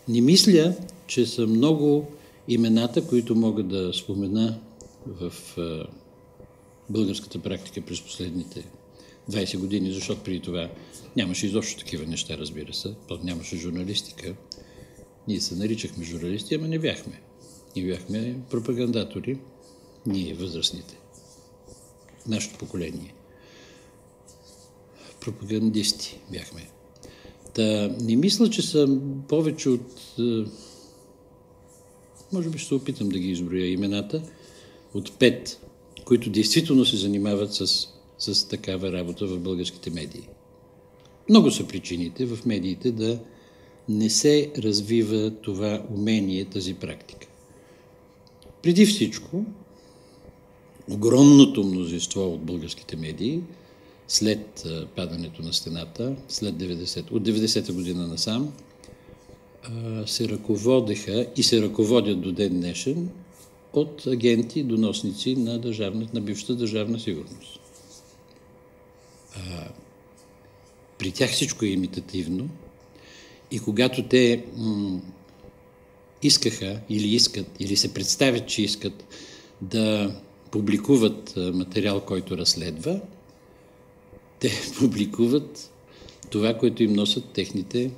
Не мисля, че са много имената, които мога да спомена в българската практика през последните 20 години, защото преди това нямаше изобщо такива неща, разбира се. Нямаше журналистика. Ние се наричахме журналисти, ама не бяхме. Ние бяхме пропагандатори, ние възрастните. Нашето поколение. Пропагандисти бяхме. Не мисля, че съм повече от... Може би ще се опитам да ги изброя имената. От 5, които действително се занимават с такава работа в българските медии. Много са причините в медиите да не се развива това умение, тази практика. Преди всичко, огромното мнозинство от българските медии, след падането на стената, от 90-та година насам, се ръководеха и се ръководят до ден днешен от агенти, доносници на бившата държавна сигурност. При тях всичко е имитативно и когато те искаха или искат, или се представят, че искат да публикуват материал, който разследва, те публикуват това, което им носят техните,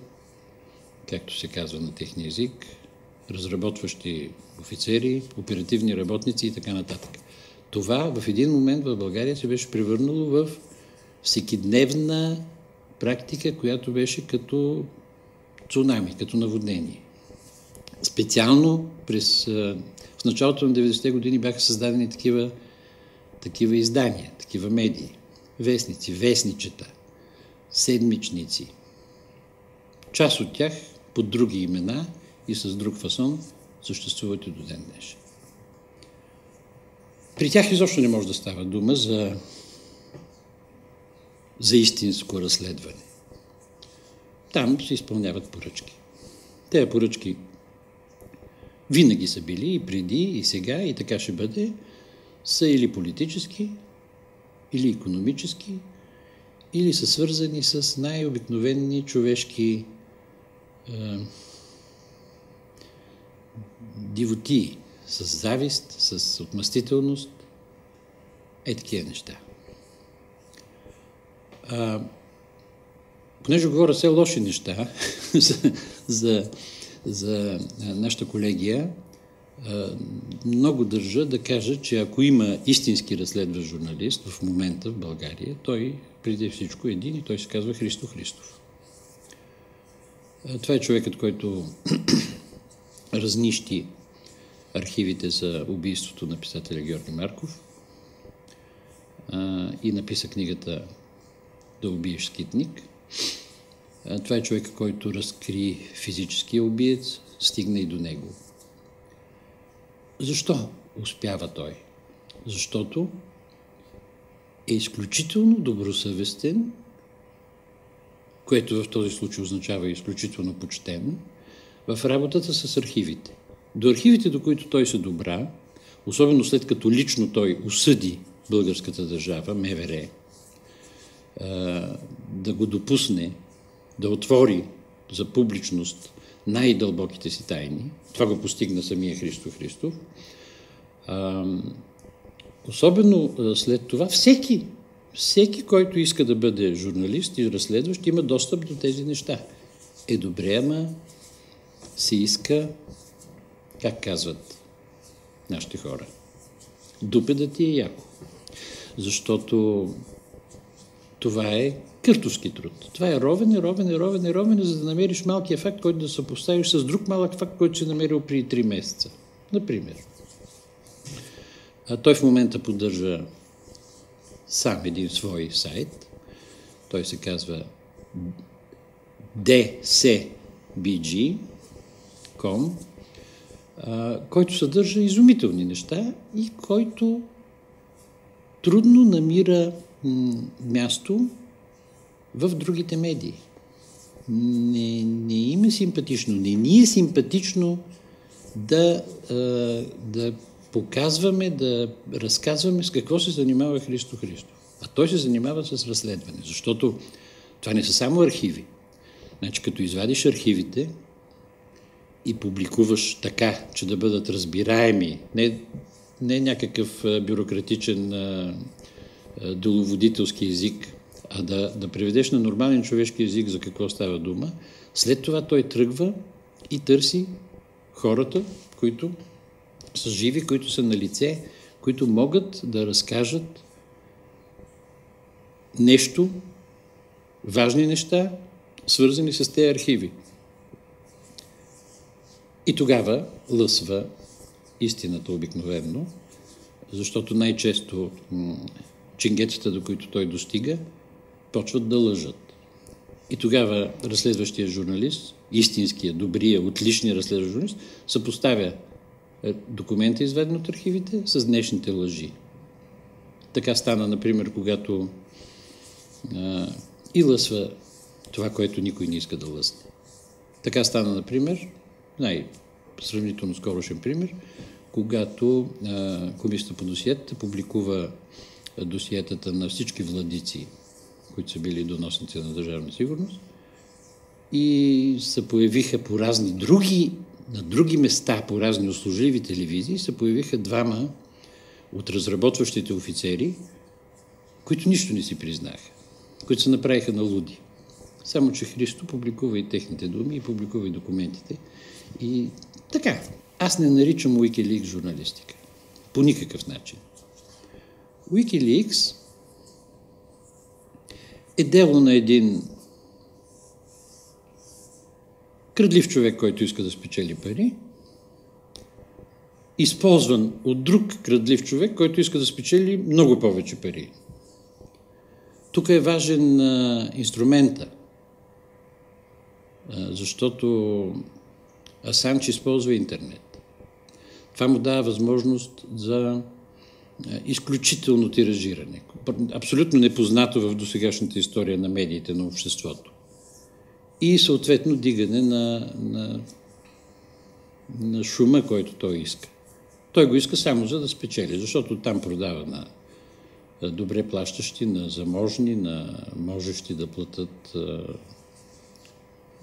както се казва на техния език, разработващи офицери, оперативни работници и така нататък. Това в един момент в България се беше превърнало в всекидневна практика, която беше като цунами, като наводнение. Специално в началото на 90-те години бяха създадени такива издания, такива медии, вестници, вестничета, седмичници. Част от тях под други имена и с друг фасон съществуват и до ден днешен. При тях изобщо не може да става дума за истинско разследване. Там се изпълняват поръчки. Тези поръчки винаги са били и преди, и сега, и така ще бъде, са или политически, или икономически, или са свързани с най-обикновени човешки дивотии, с завист, с отмъстителност, такива неща. Понеже говоря все лоши неща за нашата колегия, много държа да кажа, че ако има истински разследващ журналист в момента в България, той преди всичко е един и той се казва Христо Христов. Това е човекът, който разнищи архивите за убийството на писателя Георги Марков и написа книгата "Да убиеш скитник". Това е човекът, който разкри физическия убиец, стигна и до него. Защо успява той? Защото е изключително добросъвестен, което в този случай означава изключително почтен, в работата с архивите. До архивите, до които той се добра, особено след като лично той осъди българската държава, МВР, да го допусне, да отвори за публичност най-дълбоките си тайни. Това го постигна самия Христо Христов. Особено след това всеки, който иска да бъде журналист и разследващ, има достъп до тези неща. Добре, ама се иска, как казват нашите хора, дупе да ти е яко. Защото това е къртовски труд. Това е ровене, за да намериш малкия факт, който да съпоставиш с друг малък факт, който си намерил преди 3 месеца. Например. Той в момента поддържа сам един свой сайт. Той се казва dcbg.com, който съдържа изумителни неща и който трудно намира място в другите медии. Не им е симпатично, не ни е симпатично да показваме, да разказваме с какво се занимава Христо Христов. А той се занимава с разследване, защото това не са само архиви. Значи, като извадиш архивите и публикуваш така, че да бъдат разбираеми, не някакъв бюрократичен деловодителски език, а да преведеш на нормален човешки език за какво става дума, след това той тръгва и търси хората, които са живи, които са на лице, които могат да разкажат нещо, важни неща, свързани с тези архиви. И тогава лъсва истината обикновено, защото най-често ченгетата, до които той достига, почват да лъжат. И тогава разследващия журналист, истинския, добрия, отличния разследващ журналист, съпоставя документа, изведен от архивите, с днешните лъжи. Така стана, например, когато и лъсва това, което никой не иска да лъсне. Така стана, например, сравнително скорошен пример, когато Комисията по досиетата публикува досиетата на всички владици, които са били доносници на държавна сигурност, и се появиха по разни на други места, по разни услужливи телевизии, се появиха двама от разработващите офицери, които нищо не си признаха, които се направиха на луди. Само че Христо публикува и техните думи, и публикува и документите. И така, аз не наричам Wikileaks журналистика. По никакъв начин. Wikileaks е дело на един крадлив човек, който иска да спечели пари, използван от друг крадлив човек, който иска да спечели много повече пари. Тук е важен инструмента, защото Асанч използва интернет. Това му дава възможност за изключително тиражиране. Абсолютно непознато в досегашната история на медиите, на обществото. И съответно дигане на шума, който той иска. Той го иска само за да спечели, защото там продава на добре плащащи, на заможни, на можещи да платят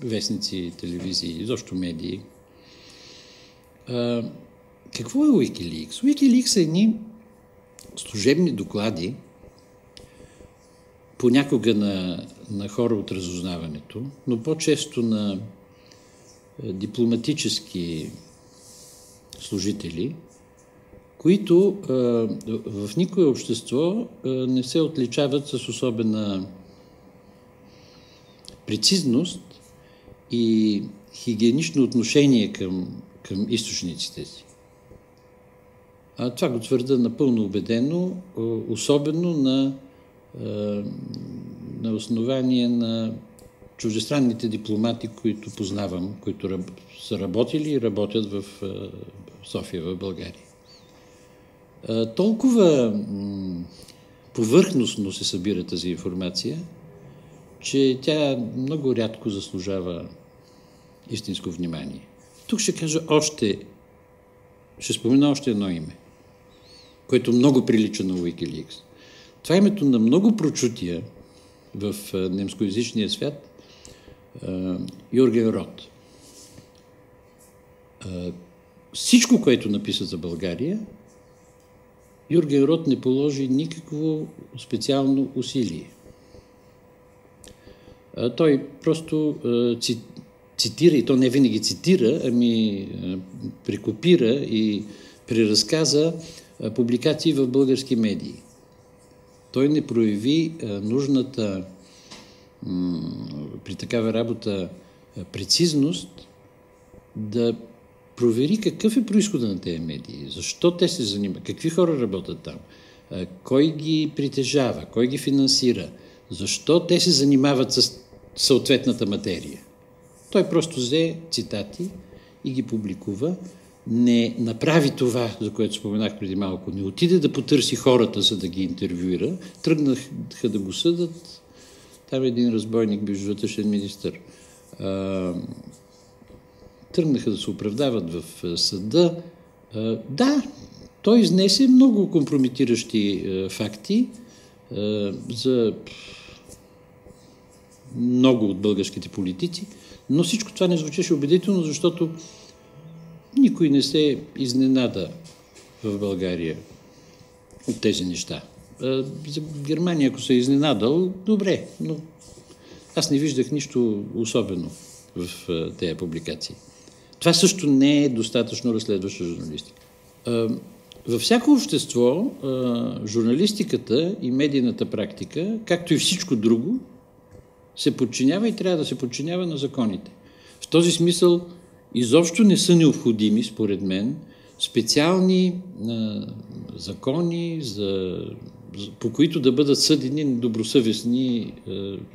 вестници, телевизии, изобщо медии. Какво е Wikileaks? Wikileaks са едни служебни доклади, понякога на хора от разузнаването, но по-често на дипломатически служители, които в никое общество не се отличават с особена прецизност и хигиенично отношение към източниците си. Това го твърда напълно убедено, особено на основание на чуждестранните дипломати, които познавам, които са работили и работят в София, в България. Толкова повърхностно се събира тази информация, че тя много рядко заслужава истинско внимание. Тук ще кажа ще спомена още едно име, което много прилича на Wikileaks. Това е името на много прочутия в немскоязичния свят Юрген Рот. Всичко, което написа за България, Юрген Рот не положи никакво специално усилие. Той просто цитира, и то не винаги цитира, ами прекопира и преразказа публикации в български медии. Той не прояви нужната при такава работа прецизност да провери какъв е произхода на тези медии, защо те се занимават, какви хора работят там, кой ги притежава, кой ги финансира, защо те се занимават с съответната материя. Той просто взе цитати и ги публикува, не направи това, за което споменах преди малко, не отиде да потърси хората, за да ги интервюира, тръгнаха да го съдат. Там един разбойник, бивш вътрешен министър. Тръгнаха да се оправдават в съда. Да, той изнесе много компрометиращи факти за много от българските политици, но всичко това не звучеше убедително, защото никой не се изненада в България от тези неща. За Германия, ако се е изненадал, добре, но аз не виждах нищо особено в тези публикации. Това също не е достатъчно разследваща журналистика. Във всяко общество журналистиката и медийната практика, както и всичко друго, се подчинява и трябва да се подчинява на законите. В този смисъл изобщо не са необходими, според мен, специални закони, по които да бъдат съдени добросъвестни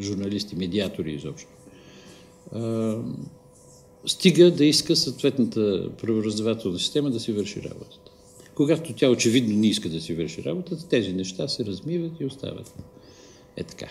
журналисти, медиатори изобщо. Стига да иска съответната правораздавателна система да си върши работата. Когато тя очевидно не иска да си върши работата, тези неща се размиват и остават. Е така.